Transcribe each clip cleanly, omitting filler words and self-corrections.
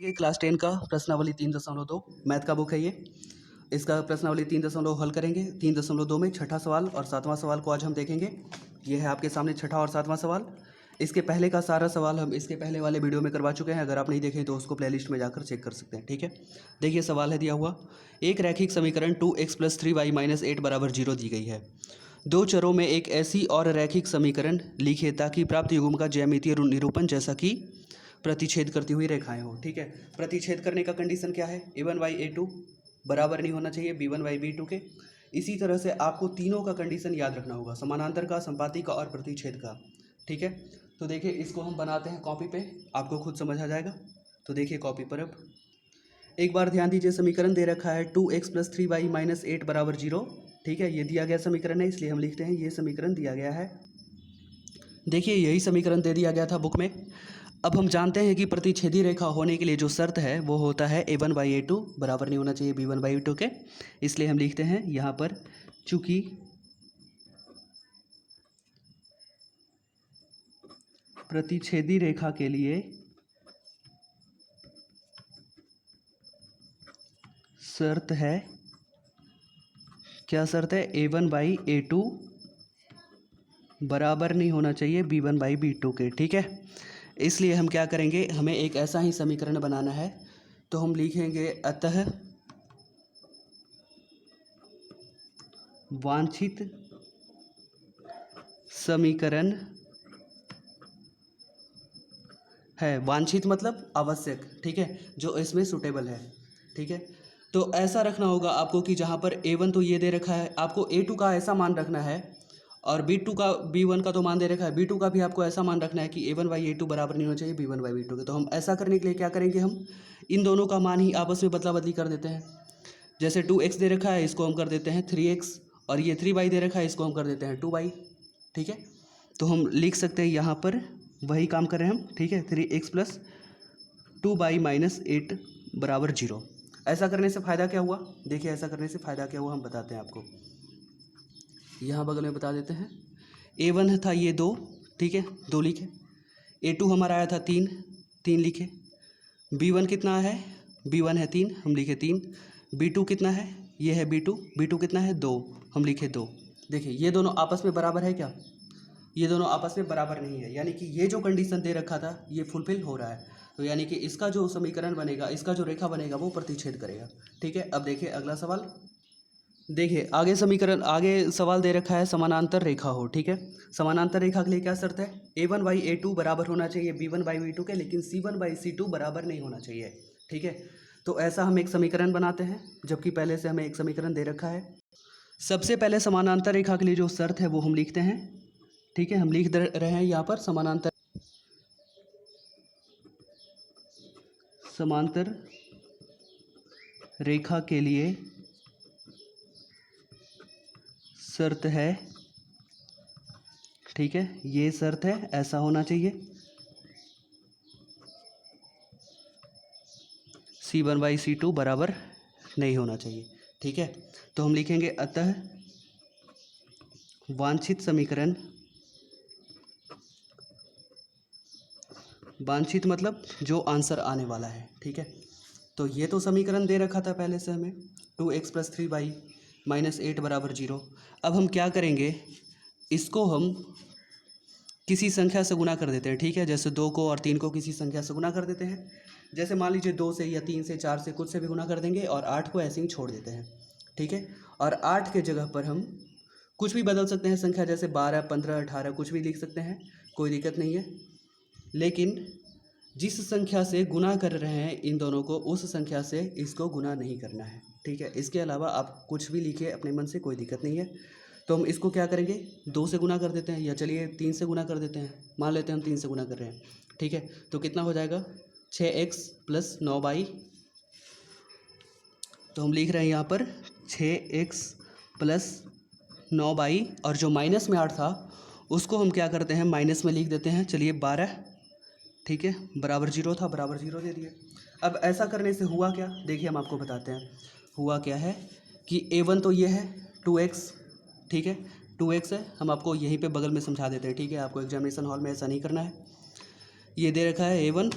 ये क्लास 10 का प्रश्नावली 3.2 मैथ का बुक है ये। इसका प्रश्नावली 3.2 हल करेंगे। 3.2 में छठा सवाल और सातवां सवाल को आज हम देखेंगे। ये है आपके सामने छठा और सातवां सवाल। इसके पहले का सारा सवाल हम इसके पहले वाले वीडियो में करवा चुके हैं। अगर आप नहीं देखें तो उसको प्लेलिस्ट में जाकर चेक कर सकते हैं। ठीक है, देखिए सवाल है दिया हुआ, एक रैखिक समीकरण 2x + 3y - 8 = 0 दी गई है। दो चरों में एक ऐसी और रैखिक समीकरण लिखे ताकि प्राप्त युग्म का ज्यामितीय निरूपण जैसा कि प्रतिच्छेद करती हुई रेखाएं हो। ठीक है, प्रतिच्छेद करने का कंडीशन क्या है? a1/a2 बराबर नहीं होना चाहिए b1/b2 के। इसी तरह से आपको तीनों का कंडीशन याद रखना होगा, समानांतर का, संपाती का और प्रतिच्छेद का। ठीक है, तो देखिए इसको हम बनाते हैं कॉपी पे, आपको खुद समझ आ जाएगा। तो देखिए कॉपी पर अब एक बार ध्यान दीजिए, समीकरण दे रखा है 2x + 3y - 8 = 0। ठीक है, ये दिया गया समीकरण है, इसलिए हम लिखते हैं ये समीकरण दिया गया है। देखिए यही समीकरण दे दिया गया था बुक में। अब हम जानते हैं कि प्रतिच्छेदी रेखा होने के लिए जो शर्त है वो होता है a1/a2 बराबर नहीं होना चाहिए b1/b2 के। इसलिए हम लिखते हैं यहाँ पर, चूंकि प्रतिच्छेदी रेखा के लिए शर्त है, क्या शर्त है? a1/a2 बराबर नहीं होना चाहिए b1/b2 के। ठीक है, इसलिए हम क्या करेंगे, हमें एक ऐसा ही समीकरण बनाना है। तो हम लिखेंगे अतः वांछित समीकरण है, वांछित मतलब आवश्यक। ठीक है, जो इसमें सुटेबल है। ठीक है, तो ऐसा रखना होगा आपको कि जहाँ पर a1 तो ये दे रखा है, आपको a2 का ऐसा मान रखना है, और b2 का, b1 का तो मान दे रखा है, b2 का भी आपको ऐसा मान रखना है कि a1/a2 बराबर नहीं होना चाहिए b1/b2 के। तो हम ऐसा करने के लिए क्या करेंगे, हम इन दोनों का मान ही आपस में बदला बदली कर देते हैं। जैसे 2x दे रखा है, इसको हम कर देते हैं 3x, और ये 3y दे रखा है, इसको हम कर देते हैं 2y। ठीक है, तो हम लिख सकते हैं यहाँ पर वही काम कर रहे हैं हम। ठीक है, 3x + 2y - 8 = 0। ऐसा करने से फ़ायदा क्या हुआ? देखिए ऐसा करने से फ़ायदा क्या हुआ हम बताते हैं आपको, यहाँ बगल में बता देते हैं। a1 था ये 2, ठीक है 2 लिखे। a2 हमारा आया था 3, 3 लिखे। b1 कितना है? b1 है 3, हम लिखे 3। b2 कितना है? ये है b2, b2 कितना है? 2, हम लिखे 2। देखिए ये दोनों आपस में बराबर है क्या? ये दोनों आपस में बराबर नहीं है, यानी कि ये जो कंडीशन दे रखा था ये फुलफिल हो रहा है। तो यानी कि इसका जो समीकरण बनेगा, इसका जो रेखा बनेगा वो प्रतिच्छेद करेगा। ठीक है, अब देखिए अगला सवाल। देखिए आगे समीकरण, आगे सवाल दे रखा है समानांतर रेखा हो। ठीक है, समानांतर रेखा के लिए क्या शर्त है? a1/a2 बराबर होना चाहिए b1/b2 के, लेकिन c1/c2 बराबर नहीं होना चाहिए। ठीक है, तो ऐसा हम एक समीकरण बनाते हैं, जबकि पहले से हमें एक समीकरण दे रखा है। सबसे पहले समानांतर रेखा के लिए जो शर्त है वो हम लिखते हैं। ठीक है, हम लिख रहे हैं यहाँ पर समांतर रेखा के लिए शर्त है। ठीक है, ये शर्त है, ऐसा होना चाहिए c1/c2 बराबर नहीं होना चाहिए। ठीक है, तो हम लिखेंगे अतः वांछित समीकरण, वांछित मतलब जो आंसर आने वाला है। ठीक है, तो ये तो समीकरण दे रखा था पहले से हमें, 2x + 3y - 8 = 0। अब हम क्या करेंगे, इसको हम किसी संख्या से गुना कर देते हैं। ठीक है, जैसे 2 को और 3 को किसी संख्या से गुना कर देते हैं। जैसे मान लीजिए 2 से या 3 से 4 से कुछ से भी गुना कर देंगे, और 8 को ऐसे ही छोड़ देते हैं। ठीक है, और 8 के जगह पर हम कुछ भी बदल सकते हैं संख्या, जैसे 12, 15, 18 कुछ भी लिख सकते हैं, कोई दिक्कत नहीं है। लेकिन जिस संख्या से गुना कर रहे हैं इन दोनों को, उस संख्या से इसको गुना नहीं करना है। ठीक है, इसके अलावा आप कुछ भी लिखिए अपने मन से, कोई दिक्कत नहीं है। तो हम इसको क्या करेंगे, 2 से गुना कर देते हैं, या चलिए 3 से गुना कर देते हैं। मान लेते हैं हम 3 से गुना कर रहे हैं। ठीक है, तो कितना हो जाएगा? 6x + 9y। तो हम लिख रहे हैं यहाँ पर 6x + 9y, और जो माइनस में 8 था उसको हम क्या करते हैं, माइनस में लिख देते हैं। चलिए 12, ठीक है, बराबर 0 था, बराबर 0 दे दिए। अब ऐसा करने से हुआ क्या, देखिए हम आपको बताते हैं। हुआ क्या है कि a1 तो ये है 2x, ठीक है 2x है, हम आपको यहीं पे बगल में समझा देते हैं। ठीक है, आपको एग्जामिनेशन हॉल में ऐसा नहीं करना है। ये दे रखा है a1,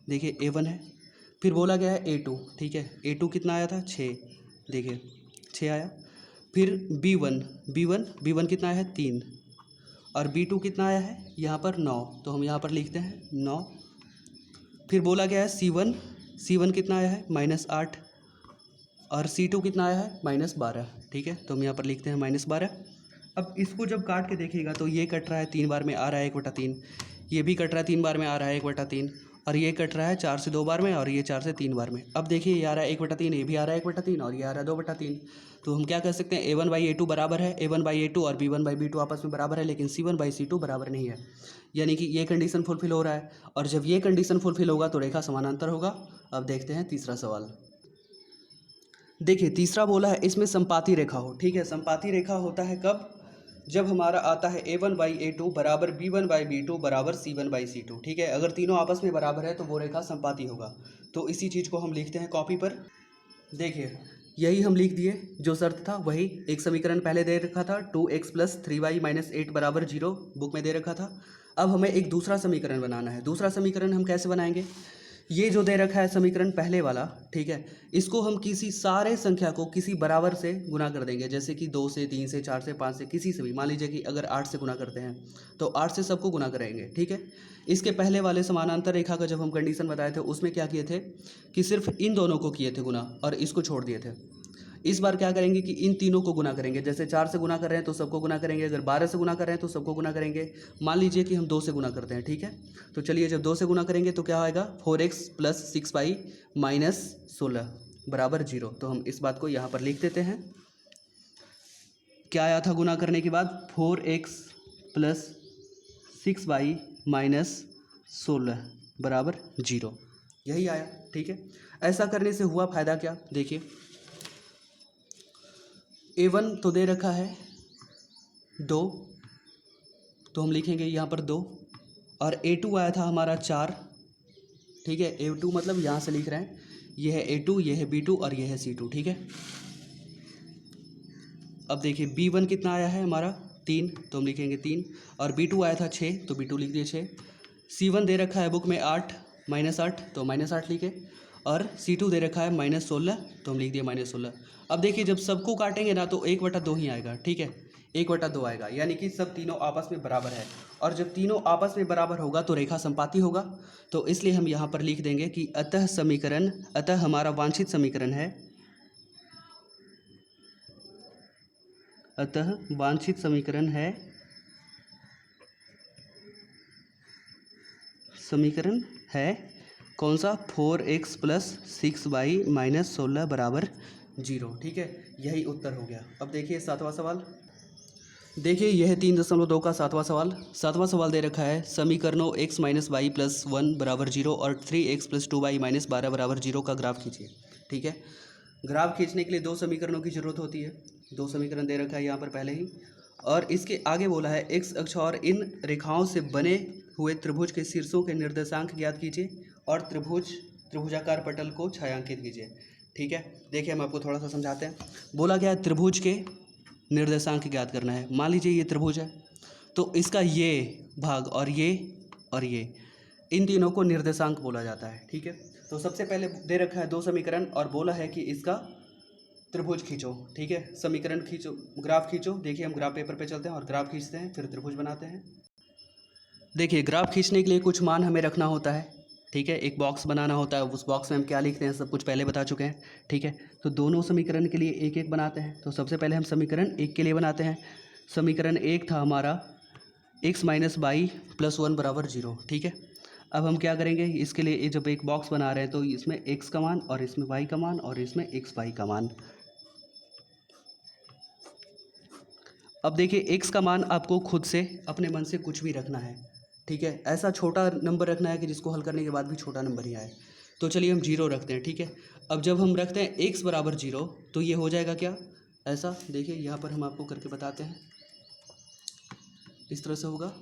देखिए a1 है, फिर बोला गया है A2, ठीक है। A2 कितना आया था 6, देखिए 6 आया। फिर B1 कितना आया है 3, और B2 कितना आया है यहाँ पर 9, तो हम यहाँ पर लिखते हैं 9। फिर बोला गया है C1 कितना आया है -8, और C2 कितना आया है -12, ठीक है। तो हम यहाँ पर लिखते हैं -12। अब इसको जब काट के देखिएगा तो ये कट रहा है 3 बार में, आ रहा है 1/3, ये भी कट रहा है 3 बार में, आ रहा है 1/3, और ये कट रहा है 4 से 2 बार में, और ये 4 से 3 बार में। अब देखिए ये आ रहा है 1/3, ये भी आ रहा है 1/3, और ये आ रहा है 2/3। तो हम क्या कह सकते हैं, A1/A2 बराबर है, A1/A2 और B1/B2 आपस में बराबर है, लेकिन C1/C2 बराबर नहीं है। यानी कि ये कंडीशन फुलफिल हो रहा है, और जब ये कंडीशन फुलफिल होगा तो रेखा समानांतर होगा। अब देखते हैं तीसरा सवाल। देखिए तीसरा बोला है इसमें संपाती रेखा हो, ठीक है। संपाती रेखा होता है कब, जब हमारा आता है A1/A2 बराबर B1/B2 बराबर C1/C2, ठीक है। अगर तीनों आपस में बराबर है तो वो रेखा संपाती होगा। तो इसी चीज़ को हम लिखते हैं कॉपी पर। देखिए यही हम लिख दिए, जो शर्त था वही। एक समीकरण पहले दे रखा था 2x + 3y - 8 बराबर 0, बुक में दे रखा था। अब हमें एक दूसरा समीकरण बनाना है। दूसरा समीकरण हम कैसे बनाएंगे, ये जो दे रखा है समीकरण पहले वाला, ठीक है, इसको हम किसी सारे संख्या को किसी बराबर से गुना कर देंगे। जैसे कि 2 से, 3 से, 4 से, 5 से, किसी से भी। मान लीजिए कि अगर 8 से गुना करते हैं तो 8 से सबको गुना करेंगे, ठीक है। इसके पहले वाले समानांतर रेखा का जब हम कंडीशन बताए थे उसमें क्या किए थे कि सिर्फ इन दोनों को किए थे गुना और इसको छोड़ दिए थे। इस बार क्या करेंगे कि इन तीनों को गुना करेंगे। जैसे 4 से गुना कर रहे हैं तो सबको गुना करेंगे, अगर 12 से गुना कर रहे हैं तो सबको गुना करेंगे। मान लीजिए कि हम 2 से गुना करते हैं, ठीक है। तो चलिए जब 2 से गुना करेंगे तो क्या आएगा, 4x + 6y - 16 बराबर 0। तो हम इस बात को यहाँ पर लिख देते हैं। क्या आया था गुना करने के बाद, 4x + 6y - 16 बराबर 0, यही आया, ठीक है। ऐसा करने से हुआ फ़ायदा क्या, देखिए A1 तो दे रखा है 2, तो हम लिखेंगे यहाँ पर 2, और A2 आया था हमारा 4, ठीक है। A2 मतलब यहाँ से लिख रहे हैं, ये है A2, ये है B2 और ये है C2, ठीक है। अब देखिए B1 कितना आया है हमारा 3, तो हम लिखेंगे 3, और B2 आया था 6, तो B2 लिख दिए 6। C1 दे रखा है बुक में 8 -8, तो -8 लिखे, और C2 दे रखा है -16, तो हम लिख दिए -16। अब देखिए जब सबको काटेंगे ना तो 1/2 ही आएगा, ठीक है। 1/2 आएगा, यानी कि सब तीनों आपस में बराबर है, और जब तीनों आपस में बराबर होगा तो रेखा संपाती होगा। तो इसलिए हम यहाँ पर लिख देंगे कि अतः हमारा वांछित समीकरण है, अतः वांछित समीकरण है कौन सा, 4x + 6y - 16 बराबर 0, ठीक है। यही उत्तर हो गया। अब देखिए सातवां सवाल। देखिए यह 3.2 का सातवां सवाल। सातवां सवाल दे रखा है समीकरणों x - y + 1 बराबर 0 और 3x + 2y - 12 बराबर 0 का ग्राफ खींचिए, ठीक है। ग्राफ खींचने के लिए 2 समीकरणों की जरूरत होती है। 2 समीकरण दे रखा है यहाँ पर पहले ही, और इसके आगे बोला है x अक्ष और इन रेखाओं से बने हुए त्रिभुज के शीर्षों के निर्देशांक ज्ञात कीजिए और त्रिभुजाकार पटल को छायांकित कीजिए, ठीक है। देखिए हम आपको थोड़ा सा समझाते हैं। बोला गया है त्रिभुज के निर्देशांक ज्ञात करना है। मान लीजिए ये त्रिभुज है, तो इसका ये भाग और ये इन तीनों को निर्देशांक बोला जाता है, ठीक है। तो सबसे पहले दे रखा है 2 समीकरण और बोला है कि इसका त्रिभुज खींचो, ठीक है। समीकरण खींचो, ग्राफ खींचो। देखिए हम ग्राफ पेपर पे चलते हैं और ग्राफ खींचते हैं, फिर त्रिभुज बनाते हैं। देखिए ग्राफ खींचने के लिए कुछ मान हमें रखना होता है, ठीक है। एक बॉक्स बनाना होता है, उस बॉक्स में हम क्या लिखते हैं सब कुछ पहले बता चुके हैं, ठीक है। तो दोनों समीकरण के लिए एक एक बनाते हैं। तो सबसे पहले हम समीकरण 1 के लिए बनाते हैं। समीकरण 1 था हमारा x - y + 1 बराबर 0, ठीक है। अब हम क्या करेंगे, इसके लिए जब एक बॉक्स बना रहे हैं तो इसमें x का मान और इसमें y का मान और इसमें x y का मान। अब देखिए x का मान आपको खुद से अपने मन से कुछ भी रखना है, ठीक है। ऐसा छोटा नंबर रखना है कि जिसको हल करने के बाद भी छोटा नंबर ही आए। तो चलिए हम 0 रखते हैं, ठीक है। अब जब हम रखते हैं x बराबर 0 तो ये हो जाएगा क्या, ऐसा। देखिए यहाँ पर हम आपको करके बताते हैं, इस तरह से होगा।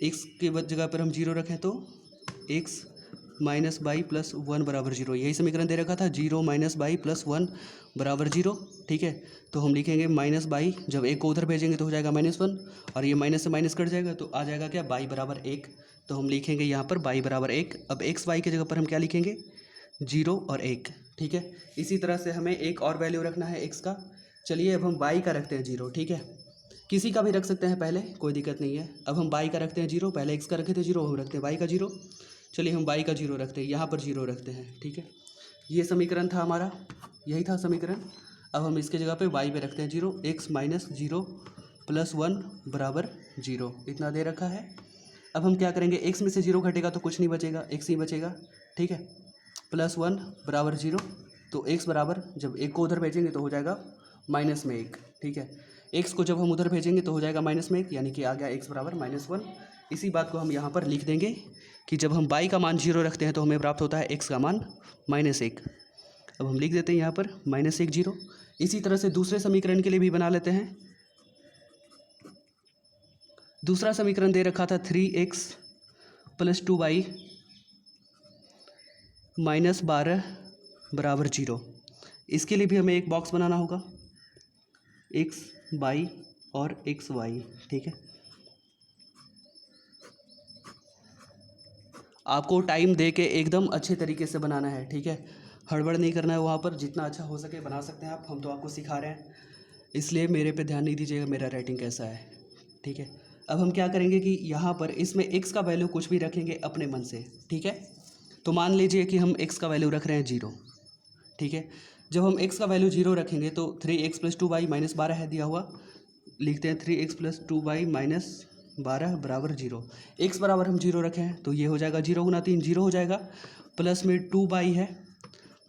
x के जगह पर हम 0 रखें तो x - y + 1 बराबर 0, यही समीकरण दे रखा था, 0 - y + 1 बराबर 0, ठीक है। तो हम लिखेंगे -y, जब एक को उधर भेजेंगे तो हो जाएगा -1, और ये माइनस से माइनस कट जाएगा तो आ जाएगा क्या, y बराबर 1। तो हम लिखेंगे यहाँ पर y बराबर 1। अब x y की जगह पर हम क्या लिखेंगे, 0 और 1, ठीक है। इसी तरह से हमें एक और वैल्यू रखना है x का। चलिए अब हम y का रखते हैं 0, ठीक है। किसी का भी रख सकते हैं पहले, कोई दिक्कत नहीं है। अब हम y का रखते हैं 0, पहले x का रखे थे 0, हम रखते हैं y का 0। चलिए हम y का 0 रखते हैं, यहाँ पर 0 रखते हैं, ठीक है। ये समीकरण था हमारा, यही था समीकरण। अब हम इसके जगह पे y पे रखते हैं 0, x माइनस 0 प्लस 1 बराबर 0, इतना दे रखा है। अब हम क्या करेंगे, x में से 0 घटेगा तो कुछ नहीं बचेगा, x ही बचेगा, ठीक है। प्लस 1 बराबर 0, तो x बराबर जब 1 को उधर भेजेंगे तो हो जाएगा माइनस में 1, ठीक है। x को जब हम उधर भेजेंगे तो हो जाएगा माइनस में 1, यानी कि आ गया x बराबर -1। इसी बात को हम यहाँ पर लिख देंगे कि जब हम y का मान 0 रखते हैं तो हमें प्राप्त होता है x का मान -1। अब हम लिख देते हैं यहाँ पर -1 0। इसी तरह से दूसरे समीकरण के लिए भी बना लेते हैं। दूसरा समीकरण दे रखा था 3x प्लस 2y माइनस 12 बराबर 0। इसके लिए भी हमें एक बॉक्स बनाना होगा, x y और x y, ठीक है। आपको टाइम दे के एकदम अच्छे तरीके से बनाना है, ठीक है। हड़बड़ नहीं करना है वहाँ पर, जितना अच्छा हो सके बना सकते हैं आप। हम तो आपको सिखा रहे हैं, इसलिए मेरे पे ध्यान नहीं दीजिएगा मेरा राइटिंग कैसा है, ठीक है। अब हम क्या करेंगे कि यहाँ पर इसमें x का वैल्यू कुछ भी रखेंगे अपने मन से, ठीक है। तो मान लीजिए कि हम x का वैल्यू रख रहे हैं 0, ठीक है। जब हम x का वैल्यू 0 रखेंगे तो 3x प्लस 2y माइनस 12 है दिया हुआ, लिखते हैं 3x प्लस 2y माइनस 12 बराबर 0। x बराबर हम 0 रखे हैं तो ये हो जाएगा 0 गुना 3 0 हो जाएगा, प्लस में 2y है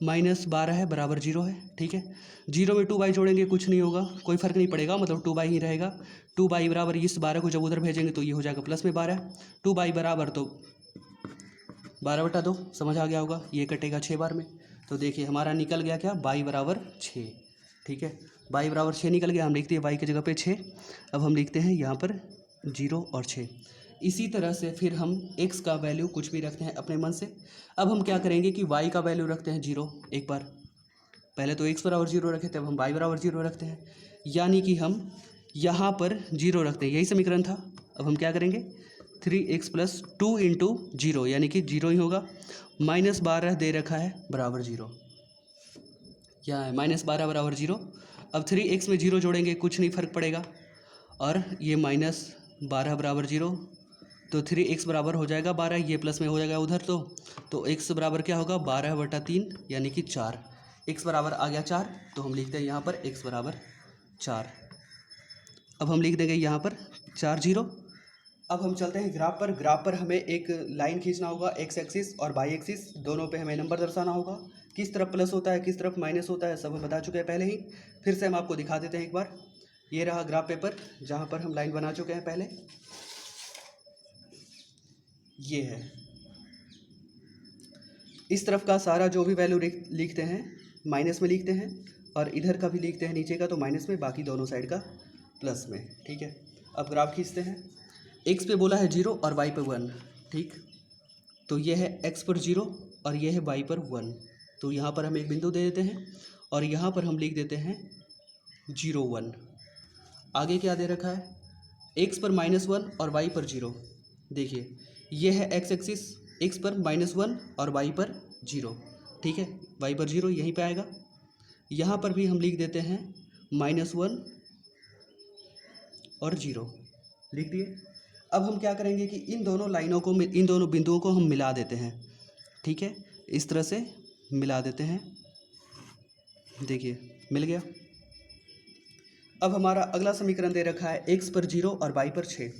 माइनस 12 है बराबर 0 है, ठीक है। 0 में 2y जोड़ेंगे कुछ नहीं होगा, कोई फ़र्क नहीं पड़ेगा, मतलब 2y ही रहेगा। 2y बराबर इस 12 को जब उधर भेजेंगे तो ये हो जाएगा प्लस में 12। 2y बराबर तो 12/2, समझ आ गया होगा, ये कटेगा 6 बार में। तो देखिए हमारा निकल गया क्या, y बराबर 6, ठीक है। y बराबर 6 निकल गया, हम लिखते हैं y की जगह पे 6। अब हम लिखते हैं यहाँ पर 0 और 6। इसी तरह से फिर हम x का वैल्यू कुछ भी रखते हैं अपने मन से। अब हम क्या करेंगे कि y का वैल्यू रखते हैं 0 एक बार, पहले तो x बराबर 0 रखे थे, अब हम y बराबर 0 रखते हैं, यानी कि हम यहाँ पर 0 रखते हैं, यही समीकरण था। अब हम क्या करेंगे, 3x प्लस 2 इंटू 0, यानी कि 0 ही होगा, माइनस 12 दे रखा है बराबर 0, क्या है -12 बराबर 0। अब 3x में 0 जोड़ेंगे कुछ नहीं फ़र्क पड़ेगा, और ये -12 बराबर 0, तो 3x बराबर हो जाएगा 12, ये प्लस में हो जाएगा उधर, तो x बराबर क्या होगा 12/3, यानी कि 4। x बराबर आ गया 4, तो हम लिखते हैं यहाँ पर x बराबर 4। अब हम लिख देंगे यहाँ पर 4 0। अब हम चलते हैं ग्राफ पर। ग्राफ पर हमें एक लाइन खींचना होगा, x एक्सिस और y एक्सिस दोनों पे हमें नंबर दर्शाना होगा, किस तरफ प्लस होता है किस तरफ माइनस होता है सब हम बता चुके हैं पहले ही। फिर से हम आपको दिखा देते हैं एक बार। ये रहा ग्राफ पेपर जहाँ पर हम लाइन बना चुके हैं पहले, ये है। इस तरफ का सारा जो भी वैल्यू लिखते हैं माइनस में लिखते हैं, और इधर का भी लिखते हैं नीचे का तो माइनस में, बाकी दोनों साइड का प्लस में, ठीक है। अब ग्राफ खींचते हैं। x पे बोला है 0 और y पे 1, ठीक। तो ये है x पर 0 और ये है y पर 1, तो यहाँ पर हम एक बिंदु दे देते हैं और यहाँ पर हम लिख देते हैं 0 1। आगे क्या दे रखा है, x पर -1 और y पर 0। देखिए ये है x एक्सिस, x पर -1 और y पर 0, ठीक है। y पर 0 यहीं पे आएगा। यहाँ पर भी हम लिख देते हैं -1 और 0, लिख दिए। अब हम क्या करेंगे कि इन दोनों लाइनों को, इन दोनों बिंदुओं को हम मिला देते हैं, ठीक है। इस तरह से मिला देते हैं, देखिए मिल गया। अब हमारा अगला समीकरण दे रखा है x पर 0 और y पर 6।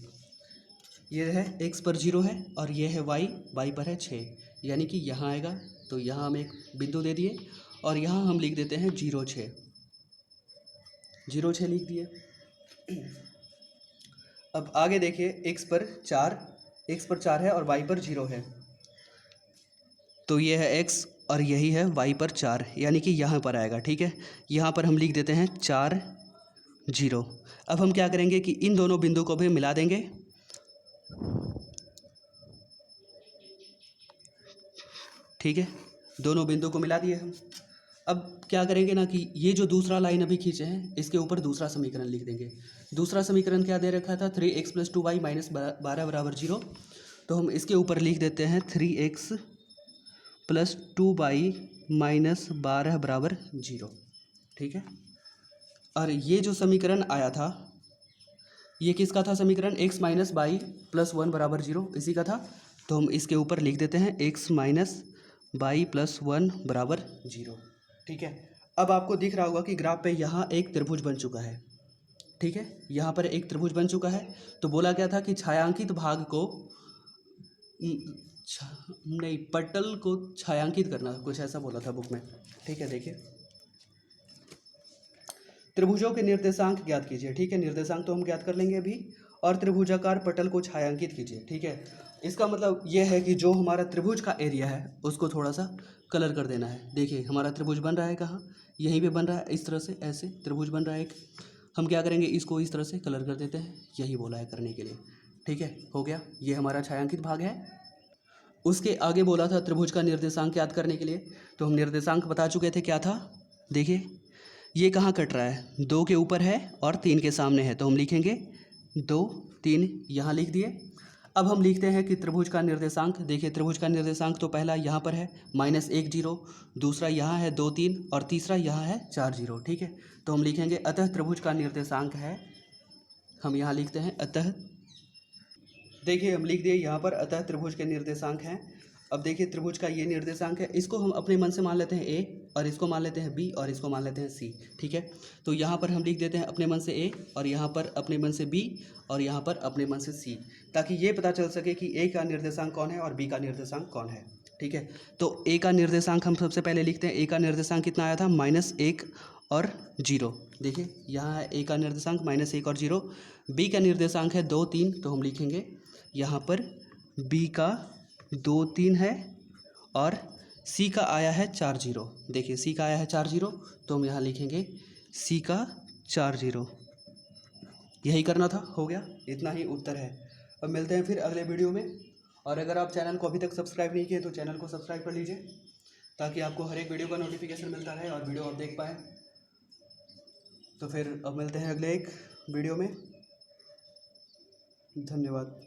ये है x पर 0 है और ये है y पर है 6, यानी कि यहाँ आएगा, तो यहाँ हम एक बिंदु दे दिए और यहाँ हम लिख देते हैं 0 6, 0 6 लिख दिए। अब आगे देखिए x पर 4 है और y पर 0 है, तो ये है x और यही है y पर 4, यानी कि यहाँ पर आएगा, ठीक है। यहाँ पर हम लिख देते हैं 4 0। अब हम क्या करेंगे कि इन दोनों बिंदु को भी मिला देंगे, ठीक है। दोनों बिंदु को मिला दिए हम। अब क्या करेंगे ना कि ये जो दूसरा लाइन अभी खींचे हैं इसके ऊपर दूसरा समीकरण लिख देंगे। दूसरा समीकरण क्या दे रखा था, 3x प्लस 2y माइनस 12 बराबर 0। तो हम इसके ऊपर लिख देते हैं 3x प्लस 2y माइनस 12 बराबर 0, ठीक है। और ये जो समीकरण आया था ये किसका था समीकरण, x माइनस बाई प्लस 1 बराबर 0, इसी का था। तो हम इसके ऊपर लिख देते हैं x माइनस बाई प्लस 1 बराबर 0, ठीक है। अब आपको दिख रहा होगा कि ग्राफ पे यहाँ एक त्रिभुज बन चुका है, ठीक है। यहाँ पर एक त्रिभुज बन चुका है। तो बोला गया था कि छायांकित भाग को नहीं, पटल को छायांकित करना, कुछ ऐसा बोला था बुक में, ठीक है। देखिए, त्रिभुजों के निर्देशांक ज्ञात कीजिए, ठीक है। निर्देशांक तो हम ज्ञात कर लेंगे अभी। और त्रिभुजाकार पटल को छायांकित कीजिए, ठीक है। इसका मतलब यह है कि जो हमारा त्रिभुज का एरिया है उसको थोड़ा सा कलर कर देना है। देखिए हमारा त्रिभुज बन रहा है कहाँ, यहीं पे बन रहा है, इस तरह से ऐसे त्रिभुज बन रहा है एक। हम क्या करेंगे, इसको इस तरह से कलर कर देते हैं, यही बोला है करने के लिए, ठीक है। हो गया, ये हमारा छायांकित भाग है। उसके आगे बोला था त्रिभुज का निर्देशांक याद करने के लिए, तो हम निर्देशांक बता चुके थे, क्या था। देखिए ये कहाँ कट रहा है, 2 के ऊपर है और 3 के सामने है, तो हम लिखेंगे 2 3, यहाँ लिख दिए। अब हम लिखते हैं कि त्रिभुज का निर्देशांक। देखिए त्रिभुज का निर्देशांक तो पहला यहाँ पर है -1 0, दूसरा यहाँ है 2 3 और तीसरा यहाँ है 4 0, ठीक है। तो हम लिखेंगे अतः त्रिभुज का निर्देशांक है, हम यहाँ लिखते हैं अतः। देखिए हम लिख दिए यहाँ पर अतः त्रिभुज के निर्देशांक हैं। अब देखिए त्रिभुज का ये निर्देशांक है, इसको हम अपने मन से मान लेते हैं ए, और इसको मान लेते हैं बी, और इसको मान लेते हैं सी, ठीक है। तो यहाँ पर हम लिख देते हैं अपने मन से ए, और यहाँ पर अपने मन से बी, और यहाँ पर अपने मन से सी, ताकि ये पता चल सके कि ए का निर्देशांक कौन है और बी का निर्देशांक कौन है, ठीक है। तो ए का निर्देशांक हम सबसे पहले लिखते हैं। ए का निर्देशांक कितना आया था, -1 और 0। देखिए यहाँ है ए का निर्देशांक -1 और 0। बी का निर्देशांक है 2 3, तो हम लिखेंगे यहाँ पर बी का 2 3 है, और सी का आया है 4 0। देखिए सी का आया है 4 0, तो हम यहाँ लिखेंगे सी का 4 0। यही करना था, हो गया, इतना ही उत्तर है। अब मिलते हैं फिर अगले वीडियो में। और अगर आप चैनल को अभी तक सब्सक्राइब नहीं किए तो चैनल को सब्सक्राइब कर लीजिए, ताकि आपको हर एक वीडियो का नोटिफिकेशन मिलता रहे और वीडियो आप देख पाएँ। तो फिर अब मिलते हैं अगले एक वीडियो में। धन्यवाद।